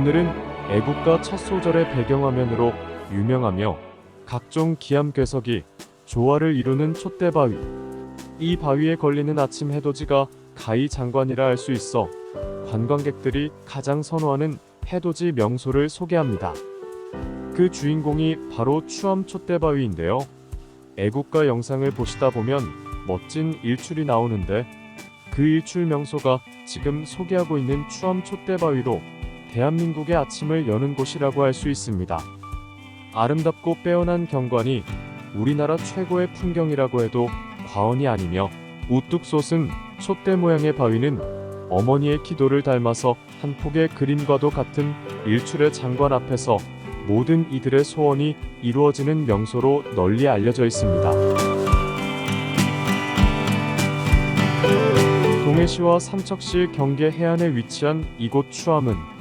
오늘은 애국가 첫 소절의 배경화면으로 유명하며 각종 기암괴석이 조화를 이루는 촛대바위. 이 바위에 걸리는 아침 해돋이가 가히 장관이라 할 수 있어 관광객들이 가장 선호하는 해돋이 명소를 소개합니다. 그 주인공이 바로 추암 촛대바위인데요. 애국가 영상을 보시다 보면 멋진 일출이 나오는데 그 일출 명소가 지금 소개하고 있는 추암 촛대바위로 대한민국의 아침을 여는 곳이라고 할 수 있습니다. 아름답고 빼어난 경관이 우리나라 최고의 풍경이라고 해도 과언이 아니며 우뚝 솟은 촛대 모양의 바위는 어머니의 기도를 닮아서 한 폭의 그림과도 같은 일출의 장관 앞에서 모든 이들의 소원이 이루어지는 명소로 널리 알려져 있습니다. 동해시와 삼척시 경계 해안에 위치한 이곳 추암은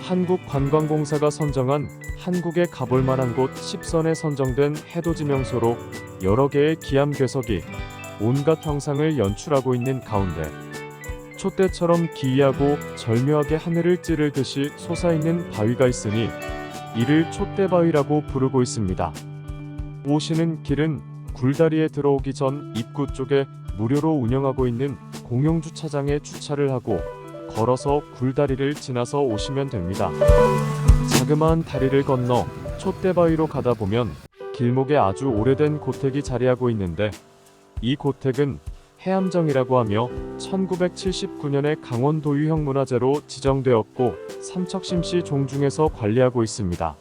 한국관광공사가 선정한 한국에 가볼 만한 곳 10선에 선정된 해돋이 명소로 여러 개의 기암괴석이 온갖 형상을 연출하고 있는 가운데 촛대처럼 기이하고 절묘하게 하늘을 찌르듯이 솟아있는 바위가 있으니 이를 촛대바위라고 부르고 있습니다. 오시는 길은 굴다리에 들어오기 전 입구 쪽에 무료로 운영하고 있는 공용주차장에 주차를 하고 걸어서 굴다리를 지나서 오시면 됩니다. 자그마한 다리를 건너 촛대바위로 가다 보면 길목에 아주 오래된 고택이 자리하고 있는데 이 고택은 해암정이라고 하며 1979년에 강원도유형 문화재로 지정되었고 삼척심시 종중에서 관리하고 있습니다.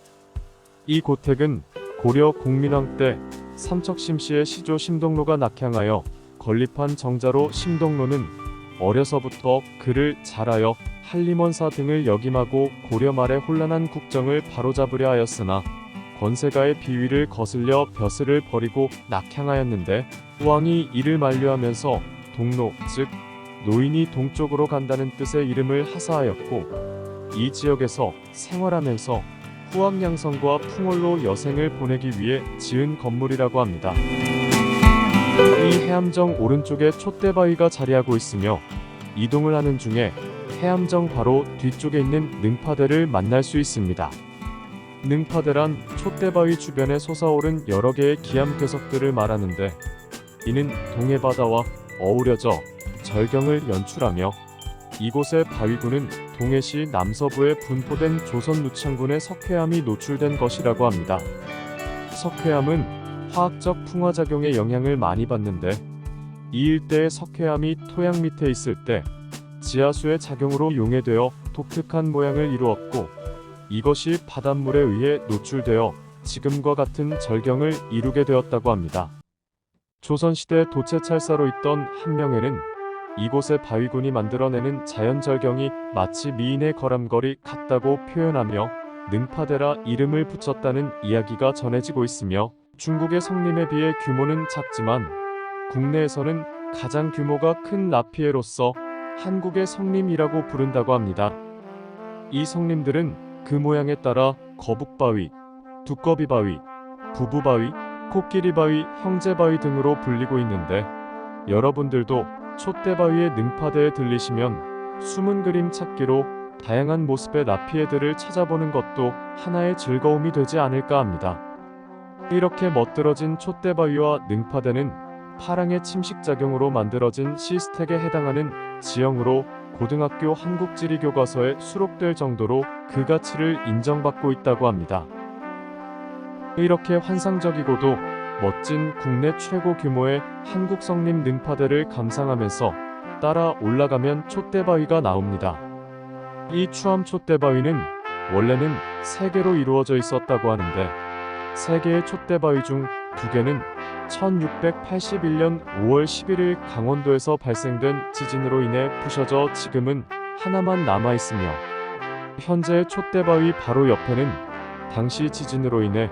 이 고택은 고려 공민왕 때 삼척심시의 시조 심동로가 낙향하여 건립한 정자로 심동로는 어려서부터 그를 잘하여 한림원사 등을 역임하고 고려 말의 혼란한 국정을 바로잡으려 하였으나 권세가의 비위를 거슬려 벼슬을 버리고 낙향하였는데 왕이 이를 만류하면서 동로, 즉 노인이 동쪽으로 간다는 뜻의 이름을 하사하였고 이 지역에서 생활하면서 후학양성과 풍월로 여생을 보내기 위해 지은 건물이라고 합니다. 이 해암정 오른쪽에 촛대바위가 자리하고 있으며 이동을 하는 중에 해암정 바로 뒤쪽에 있는 능파대를 만날 수 있습니다. 능파대란 촛대바위 주변에 솟아오른 여러 개의 기암괴석들을 말하는데 이는 동해바다와 어우러져 절경을 연출하며 이곳의 바위구는 동해시 남서부에 분포된 조선 누창군의 석회암이 노출된 것이라고 합니다. 석회암은 화학적 풍화작용의 영향을 많이 받는데 이 일대의 석회암이 토양 밑에 있을 때 지하수의 작용으로 용해되어 독특한 모양을 이루었고 이것이 바닷물에 의해 노출되어 지금과 같은 절경을 이루게 되었다고 합니다. 조선시대 도채찰사로 있던 한명에는 이곳의 바위군이 만들어내는 자연절경이 마치 미인의 걸음걸이 같다고 표현하며 능파대라 이름을 붙였다는 이야기가 전해지고 있으며 중국의 성림에 비해 규모는 작지만 국내에서는 가장 규모가 큰 라피에로서 한국의 성림이라고 부른다고 합니다. 이 성림들은 그 모양에 따라 거북바위, 두꺼비바위, 부부바위, 코끼리바위, 형제바위 등으로 불리고 있는데 여러분들도 촛대바위의 능파대에 들리시면 숨은 그림 찾기로 다양한 모습의 라피에들을 찾아보는 것도 하나의 즐거움이 되지 않을까 합니다. 이렇게 멋들어진 촛대바위와 능파대는 파랑의 침식작용으로 만들어진 시스텍에 해당하는 지형으로 고등학교 한국지리교과서에 수록될 정도로 그 가치를 인정받고 있다고 합니다. 이렇게 환상적이고도 멋진 국내 최고 규모의 한국 성림 능파대를 감상하면서 따라 올라가면 촛대바위가 나옵니다. 이 추암 촛대바위는 원래는 3개로 이루어져 있었다고 하는데 3개의 촛대바위 중 2개는 1681년 5월 11일 강원도에서 발생된 지진으로 인해 부셔져 지금은 하나만 남아있으며 현재의 촛대바위 바로 옆에는 당시 지진으로 인해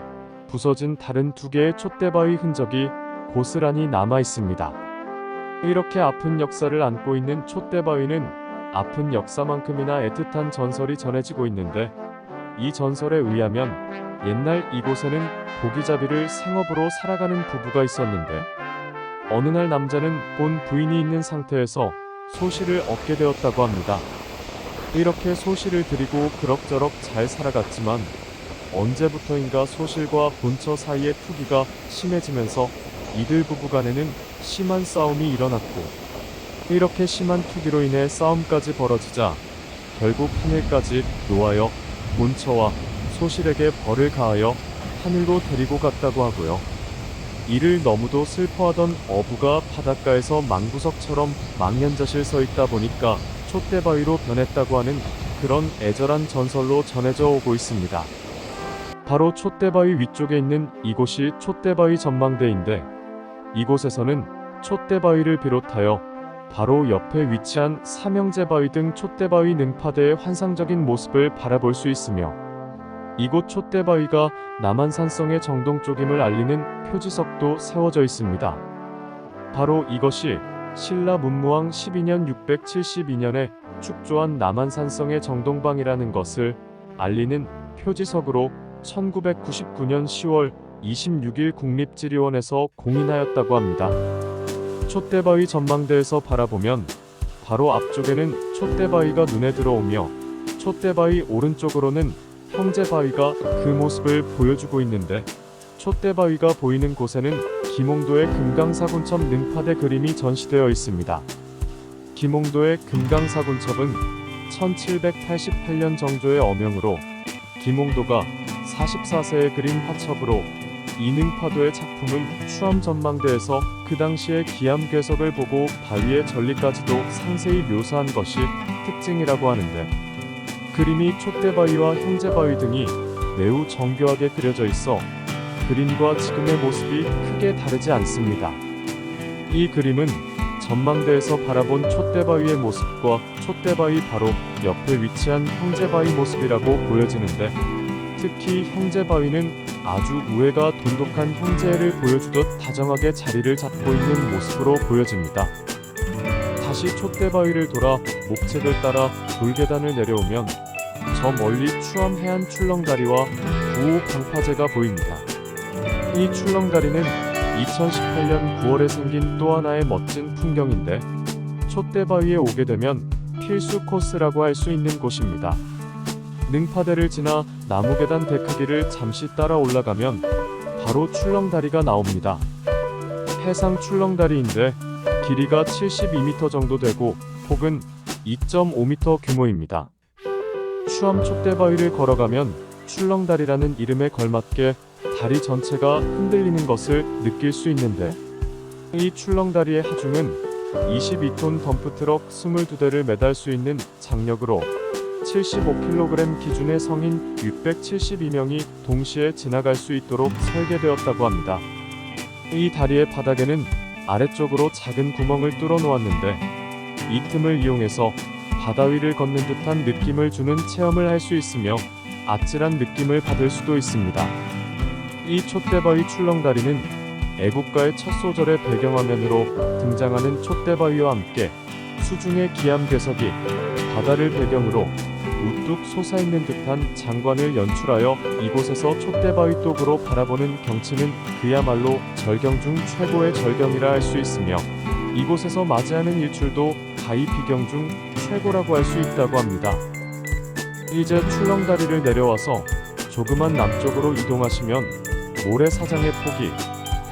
부서진 다른 2개의 촛대바위 흔적이 고스란히 남아있습니다. 이렇게 아픈 역사를 안고 있는 촛대바위는 아픈 역사만큼이나 애틋한 전설이 전해지고 있는데 이 전설에 의하면 옛날 이곳에는 고기잡이를 생업으로 살아가는 부부가 있었는데 어느 날 남자는 본 부인이 있는 상태에서 소실을 얻게 되었다고 합니다. 이렇게 소실을 들이고 그럭저럭 잘 살아갔지만 언제부터인가 소실과 본처 사이의 투기가 심해지면서 이들 부부간에는 심한 싸움이 일어났고, 이렇게 심한 투기로 인해 싸움까지 벌어지자 결국 하늘까지 놓아여 본처와 소실에게 벌을 가하여 하늘로 데리고 갔다고 하고요. 이를 너무도 슬퍼하던 어부가 바닷가에서 망구석처럼 망연자실 서 있다 보니까 촛대바위로 변했다고 하는 그런 애절한 전설로 전해져 오고 있습니다. 바로 촛대바위 위쪽에 있는 이곳이 촛대바위 전망대인데, 이곳에서는 촛대바위를 비롯하여 바로 옆에 위치한 삼형제바위 등 촛대바위 능파대의 환상적인 모습을 바라볼 수 있으며, 이곳 촛대바위가 남한산성의 정동쪽임을 알리는 표지석도 세워져 있습니다. 바로 이것이 신라 문무왕 12년 672년에 축조한 남한산성의 정동방이라는 것을 알리는 표지석으로 1999년 10월 26일 국립지리원에서 공인하였다고 합니다. 촛대바위 전망대에서 바라보면 바로 앞쪽에는 촛대바위가 눈에 들어오며, 촛대바위 오른쪽으로는 형제바위가 그 모습을 보여주고 있는데, 촛대바위가 보이는 곳에는 김홍도의 금강사군첩 능파대 그림이 전시되어 있습니다. 김홍도의 금강사군첩은 1788년 정조의 어명으로 김홍도가 44세에 그린 화첩으로, 이 능파도의 작품은 추암 전망대에서 그 당시의 기암 궤석을 보고 바위의 전리까지도 상세히 묘사한 것이 특징이라고 하는데, 그림이 촛대바위와 형제바위 등이 매우 정교하게 그려져 있어 그림과 지금의 모습이 크게 다르지 않습니다. 이 그림은 전망대에서 바라본 촛대바위의 모습과 촛대바위 바로 옆에 위치한 형제바위 모습이라고 보여지는데, 특히 형제바위는 아주 우애가 돈독한 형제애를 보여주듯 다정하게 자리를 잡고 있는 모습으로 보여집니다. 다시 촛대바위를 돌아 목책을 따라 돌계단을 내려오면 저 멀리 추암 해안 출렁다리와 구호 방파제가 보입니다. 이 출렁다리는 2018년 9월에 생긴 또 하나의 멋진 풍경인데, 촛대바위에 오게 되면 필수 코스라고 할 수 있는 곳입니다. 능파대를 지나 나무계단 데크길을 잠시 따라 올라가면 바로 출렁다리가 나옵니다. 해상 출렁다리인데 길이가 72m 정도 되고 폭은 2.5m 규모입니다. 추암 촛대바위를 걸어가면 출렁다리라는 이름에 걸맞게 다리 전체가 흔들리는 것을 느낄 수 있는데, 이 출렁다리의 하중은 22톤 덤프트럭 22대를 매달 수 있는 장력으로 75kg 기준의 성인 672명이 동시에 지나갈 수 있도록 설계되었다고 합니다. 이 다리의 바닥에는 아래쪽으로 작은 구멍을 뚫어 놓았는데, 이 틈을 이용해서 바다 위를 걷는 듯한 느낌을 주는 체험을 할 수 있으며 아찔한 느낌을 받을 수도 있습니다. 이 촛대바위 출렁다리는 애국가의 첫 소절의 배경화면으로 등장하는 촛대바위와 함께 수중의 기암 궤석이 바다를 배경으로 우뚝 솟아있는 듯한 장관을 연출하여 이곳에서 촛대바위 쪽으로 바라보는 경치는 그야말로 절경 중 최고의 절경이라 할 수 있으며, 이곳에서 맞이하는 일출도 가히 비경 중 최고라고 할 수 있다고 합니다. 이제 출렁다리를 내려와서 조그만 남쪽으로 이동하시면 모래사장의 폭이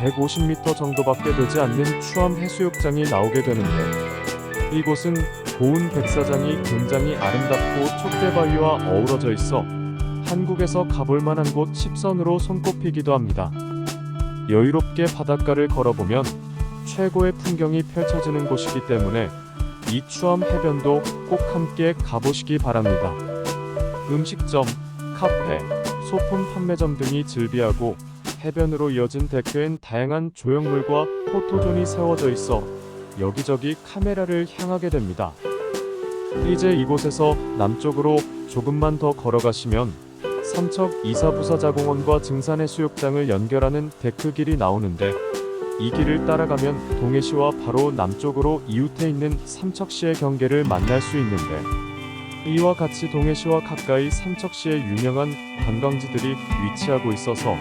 150m 정도밖에 되지 않는 추암 해수욕장이 나오게 되는데, 이곳은 고운 백사장이 굉장히 아름답고 촛대바위와 어우러져 있어 한국에서 가볼 만한 곳 10선으로 손꼽히기도 합니다. 여유롭게 바닷가를 걸어보면 최고의 풍경이 펼쳐지는 곳이기 때문에 이 추암 해변도 꼭 함께 가보시기 바랍니다. 음식점, 카페, 소품 판매점 등이 즐비하고 해변으로 이어진 데크엔 다양한 조형물과 포토존이 세워져 있어 여기저기 카메라를 향하게 됩니다. 이제 이곳에서 남쪽으로 조금만 더 걸어가시면 삼척 이사부사자공원과 증산해수욕장을 연결하는 데크길이 나오는데, 이 길을 따라가면 동해시와 바로 남쪽으로 이웃해 있는 삼척시의 경계를 만날 수 있는데, 이와 같이 동해시와 가까이 삼척시의 유명한 관광지들이 위치하고 있어서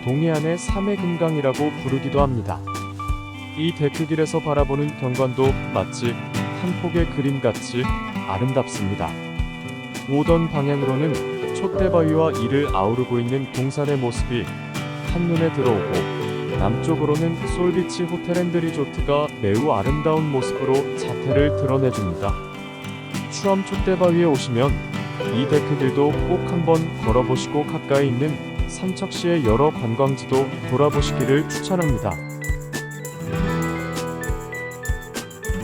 동해안의 삼해금강이라고 부르기도 합니다. 이 데크길에서 바라보는 경관도 마치 한 폭의 그림같이 아름답습니다. 오던 방향으로는 촛대바위와 이를 아우르고 있는 동산의 모습이 한눈에 들어오고, 남쪽으로는 솔비치 호텔&리조트가 매우 아름다운 모습으로 자태를 드러내줍니다. 추암 촛대바위에 오시면 이 데크길도 꼭 한번 걸어보시고 가까이 있는 삼척시의 여러 관광지도 돌아보시기를 추천합니다.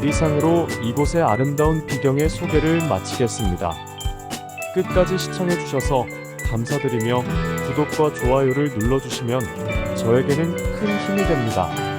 이상으로 이곳의 아름다운 비경의 소개를 마치겠습니다. 끝까지 시청해주셔서 감사드리며 구독과 좋아요를 눌러주시면 저에게는 큰 힘이 됩니다.